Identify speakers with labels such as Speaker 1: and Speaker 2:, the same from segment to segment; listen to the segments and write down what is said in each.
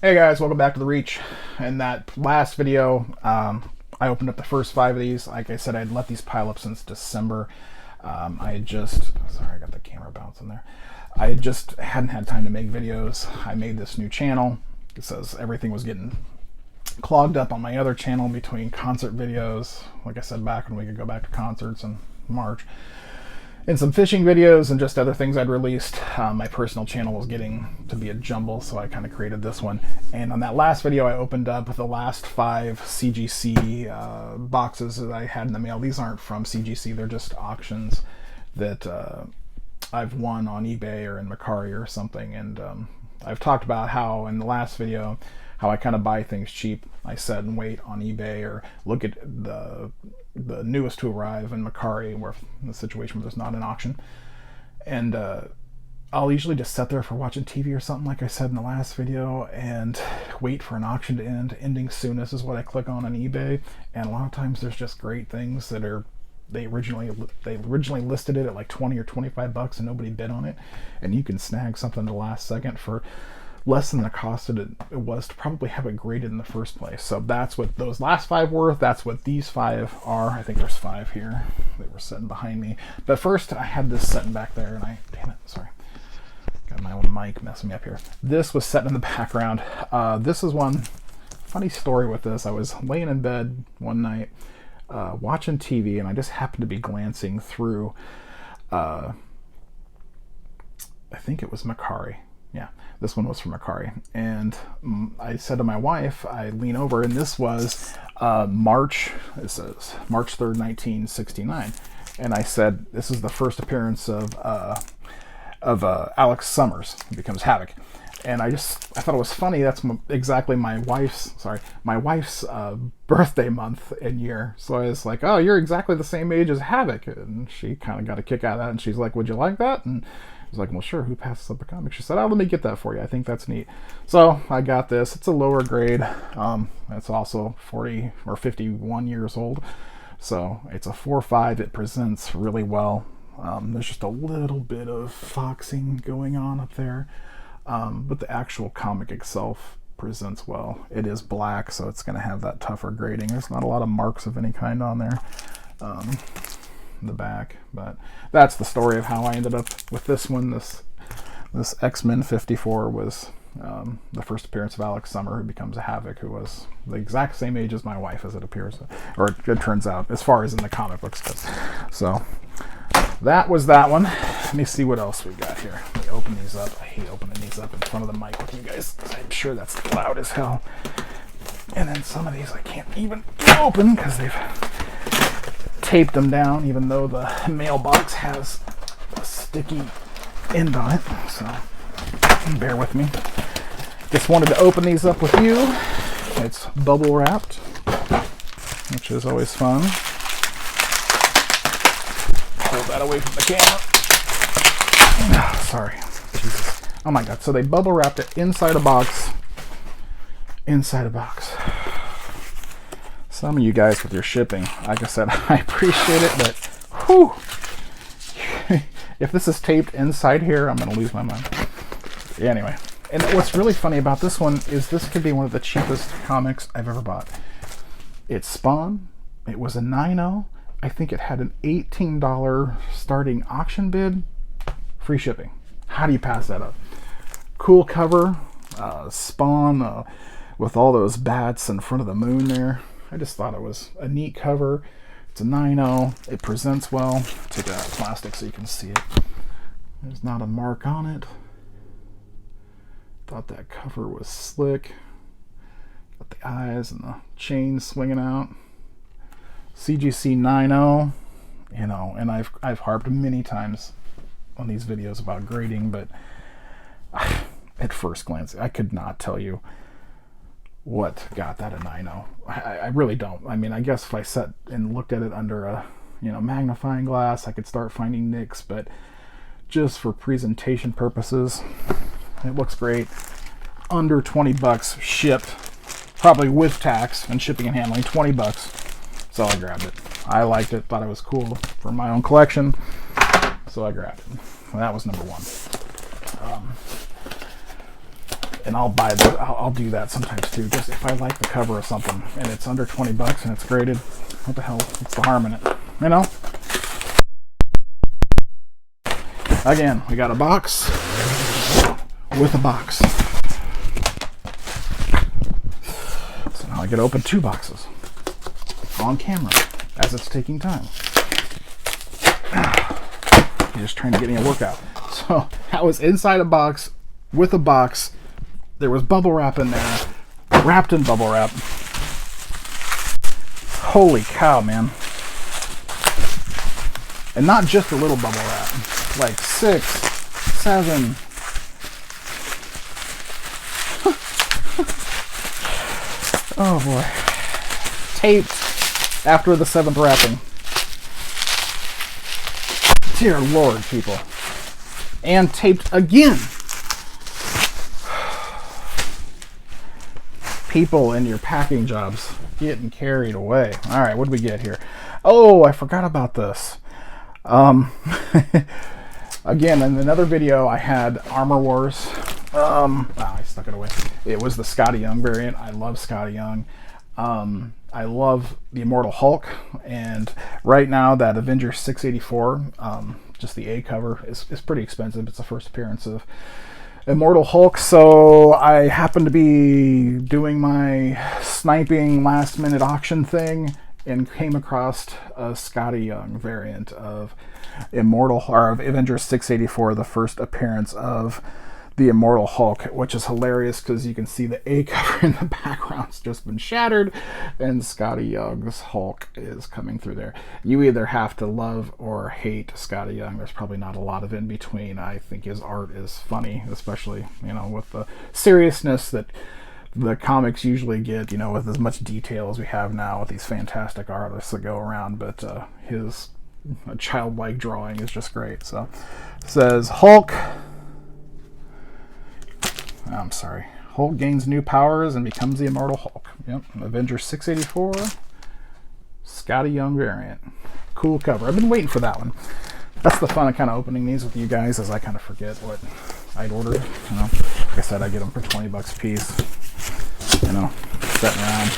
Speaker 1: Hey guys, welcome back to The Reach. In that last video, I opened up the first 5 of these. Like I said, I'd let these pile up since December. Sorry, I got the camera bouncing there. I just hadn't had time to make videos. I made this new channel. It says everything was getting clogged up on my other channel between concert videos. Like I said back when we could go back to concerts in March. And some fishing videos and just other things I'd released. My personal channel was getting to be a jumble, so I kind of created this one. And on that last video, I opened up the last 5 CGC boxes that I had in the mail. These aren't from CGC, they're just auctions that I've won on eBay or in Mercari or something. And I've talked about how in the last video, how I kind of buy things cheap. I said and wait on eBay or look at the newest to arrive in Mercari, where in the situation where there's not an auction. And I'll usually just sit there for watching TV or something, like I said in the last video, and wait for an auction to end. Ending soonest is what I click on eBay. And a lot of times there's just great things that are they originally listed it at like 20 or 25 bucks and nobody bid on it, and you can snag something at the last second for less than the cost it was to probably have it graded in the first place. So that's what those last 5 were. That's what these 5 are. I think there's 5 here. They were sitting behind me. But first, I had this sitting back there, and damn it, sorry. Got my own mic messing me up here. This was set in the background. This is one funny story with this. I was laying in bed one night watching TV, and I just happened to be glancing through, I think it was Mercari. Yeah, this one was from Mercari. And I said to my wife, I lean over, and this was it says March 3rd, 1969. And I said, this is the first appearance of Alex Summers, who becomes Havoc. And I thought it was funny. That's exactly my wife's birthday month and year. So I was like, oh, you're exactly the same age as Havoc. And she kind of got a kick out of that. And she's like, would you like that? And I was like, well, sure, who passes up a comic? She said, oh, let me get that for you. I think that's neat. So I got this. It's a lower grade. It's also 40 or 51 years old. So it's a 4.5. It presents really well. There's just a little bit of foxing going on up there. But the actual comic itself presents well. It is black, so it's going to have that tougher grading. There's not a lot of marks of any kind on there. In the back, but that's the story of how I ended up with this one. This X-Men 54 was the first appearance of Alex Summer, who becomes a Havoc, who was the exact same age as my wife, as it appears, or it turns out, as far as in the comic books goes. So that was that one. Let me see what else we got here. Let me open these up. I hate opening these up in front of the mic with you guys. I'm sure that's loud as hell. And then some of these I can't even open because they've taped them down, even though the mailbox has a sticky end on it. So bear with me. Just wanted to open these up with you. It's bubble wrapped, which is always fun. Pull that away from the camera. Oh, sorry. Jesus. Oh my god. So they bubble wrapped it inside a box. Inside a box. Some of you guys with your shipping, like I said, I appreciate it, but whew, if this is taped inside here, I'm going to lose my mind. Anyway, and what's really funny about this one is this could be one of the cheapest comics I've ever bought. It's Spawn. It was a 9.0. I think it had an $18 starting auction bid. Free shipping. How do you pass that up? Cool cover. Spawn with all those bats in front of the moon there. I just thought it was a neat cover. It's a 9.0. It presents well. Take it out of plastic so you can see it. There's not a mark on it. Thought that cover was slick. Got the eyes and the chain swinging out. CGC 9.0. You know, and I've harped many times on these videos about grading, but at first glance, I could not tell you what got that a 9.0. I really don't. I mean, I guess if I sat and looked at it under a magnifying glass, I could start finding nicks, but just for presentation purposes, it looks great. Under 20 bucks shipped, probably with tax and shipping and handling, 20 bucks. So I grabbed it. I liked it, thought it was cool for my own collection, so I grabbed it. Well, that was number 1. And I'll buy those. I'll do that sometimes too, just if I like the cover of something and it's under 20 bucks and it's graded. What the hell? What's the harm in it? You know? Again, we got a box with a box. So now I get to open 2 boxes on camera as it's taking time. You're just trying to get me a workout. So that was inside a box with a box. There was bubble wrap in there, wrapped in bubble wrap. Holy cow, man. And not just a little bubble wrap, like 6, 7. Oh boy. Taped after the 7th wrapping. Dear Lord, people. And taped again. People in your packing jobs getting carried away. All right, what did we get here? Oh, I forgot about this. Again, in another video, I had Armor Wars. I stuck it away. It was the Scotty Young variant. I love Scotty Young. I love the Immortal Hulk, and right now that Avengers 684, just the A cover is pretty expensive. It's the first appearance of Immortal Hulk, so I happened to be doing my sniping last minute auction thing and came across a Scotty Young variant of of Avengers 684, the first appearance of the Immortal Hulk, which is hilarious because you can see the A cover in the background's just been shattered and Scotty Young's Hulk is coming through there. You either have to love or hate Scotty Young. There's probably not a lot of in between. I think his art is funny, especially, you know, with the seriousness that the comics usually get, you know, with as much detail as we have now with these fantastic artists that go around, but his childlike drawing is just great. So it says Hulk, I'm sorry, Hulk gains new powers and becomes the Immortal Hulk. Yep, Avengers 684, Scotty Young variant. Cool cover. I've been waiting for that one. That's the fun of kind of opening these with you guys, as I kind of forget what I'd ordered. You know, like I said, I get them for 20 bucks a piece. You know, sitting around.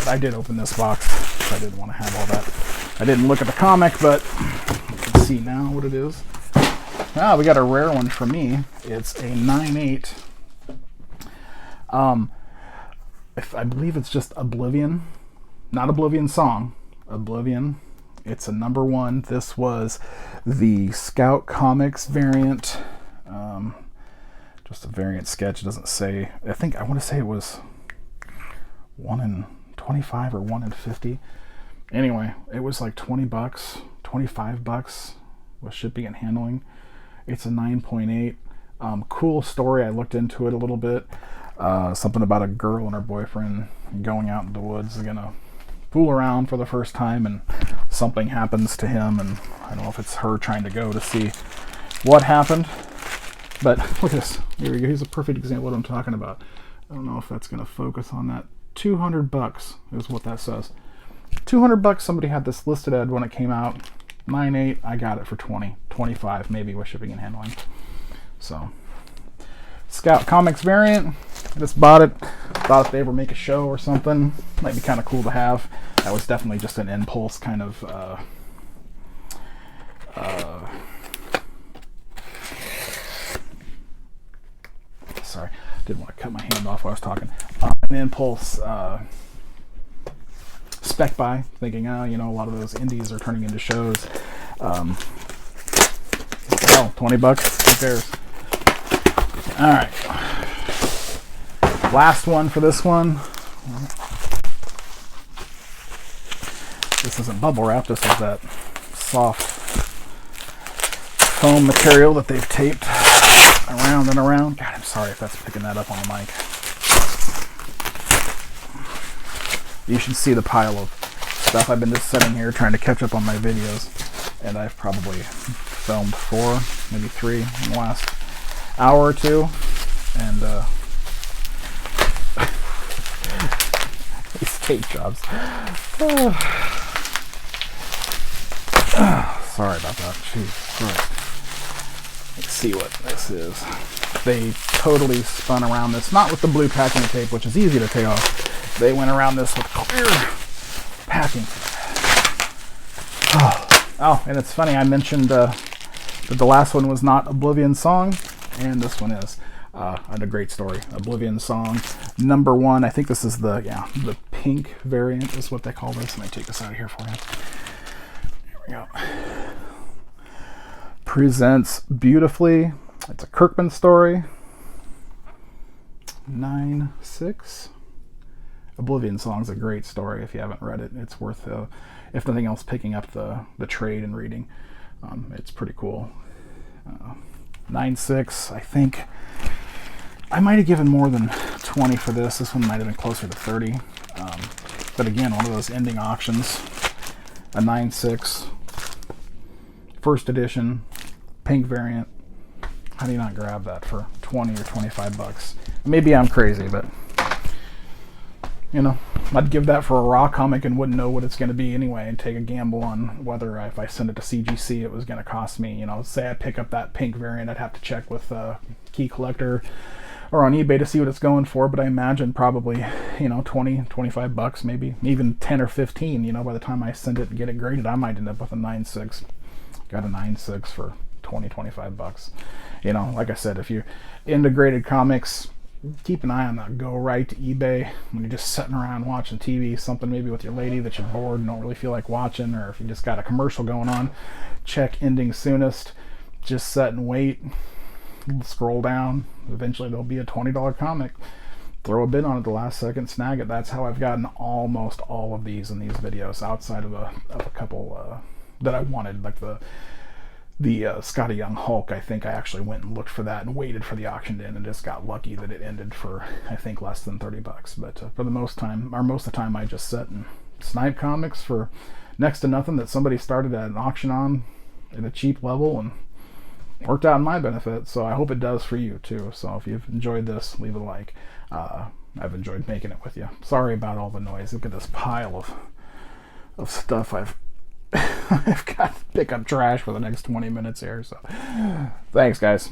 Speaker 1: I did open this box. I didn't want to have all that. I didn't look at the comic, but you can see now what it is. Ah, we got a rare one for me. It's a 9/8. I believe it's just Oblivion, not Oblivion song, Oblivion. It's a #1. This was the Scout Comics variant. Just a variant sketch. It doesn't say. I want to say it was 1 in 25 or 1 in 50. Anyway, it was like 20 bucks, 25 bucks with shipping and handling. It's a 9.8. Cool story. I looked into it a little bit. Something about a girl and her boyfriend going out in the woods. They're gonna fool around for the first time, and something happens to him. And I don't know if it's her trying to go to see what happened. But look at this. Here we go. Here's a perfect example of what I'm talking about. I don't know if that's gonna focus on that. 200 bucks is what that says. 200 bucks. Somebody had this listed at when it came out. 9/8. I got it for 20, 25 maybe with shipping and handling. So Scout Comics variant. Just bought it. Thought if they ever make a show or something, might be kind of cool to have. That was definitely just an impulse kind of sorry, didn't want to cut my hand off while I was talking. An impulse spec buy, thinking, you know, a lot of those indies are turning into shows. Well, 20 bucks, who cares? All right. Last one for this one. This isn't bubble wrap. This is that soft foam material that they've taped around and around. God, I'm sorry if that's picking that up on the mic. You should see the pile of stuff. I've been just sitting here trying to catch up on my videos, and I've probably filmed 4, maybe 3 in the last hour or 2, and these tape jobs. Sorry about that. Jeez Christ. Let's see what this is. They totally spun around this, not with the blue packing tape, which is easy to take off. They went around this with clear packing tape. Oh, and it's funny, I mentioned that the last one was not Oblivion Song, and this one is. And a great story. Oblivion Song number 1. I think this is the pink variant is what they call this. Let me take this out of here for you. Here we go. Presents beautifully. It's a Kirkman story. 9/6. Oblivion Song's a great story. If you haven't read it, it's worth, if nothing else, picking up the trade and reading. It's pretty cool. 9/6. I think I might have given more than 20 for this. This one might have been closer to 30. But again, one of those ending auctions. A 9/6. First edition. Pink variant. How do you not grab that for 20 or 25 bucks? Maybe I'm crazy, but you know, I'd give that for a raw comic and wouldn't know what it's going to be anyway, and take a gamble on whether if I send it to CGC it was going to cost me, you know, say I pick up that pink variant, I'd have to check with Key Collector or on eBay to see what it's going for, but I imagine probably, you know, 20, 25 bucks, maybe even 10 or 15, you know, by the time I send it and get it graded, I might end up with a 9/6. Got a 9/6 for 20, 25 bucks. You know, like I said, if you're into graded comics, keep an eye on that. Go right to eBay when you're just sitting around watching TV, something maybe with your lady that you're bored and don't really feel like watching, or if you just got a commercial going on, check ending soonest. Just set and wait. Scroll down. Eventually there'll be a $20 comic. Throw a bid on it the last second, snag it. That's how I've gotten almost all of these in these videos, outside of a couple that I wanted, like the Scotty Young Hulk. I think I actually went and looked for that and waited for the auction to end and just got lucky that it ended for, I think, less than 30 bucks. But for the most of the time, I just sit and snipe comics for next to nothing that somebody started at an auction on at a cheap level, and worked out in my benefit. So I hope it does for you too. So if you've enjoyed this, leave a like. I've enjoyed making it with you. Sorry about all the noise. Look at this pile of stuff I've got to pick up trash for the next 20 minutes here. So thanks, guys.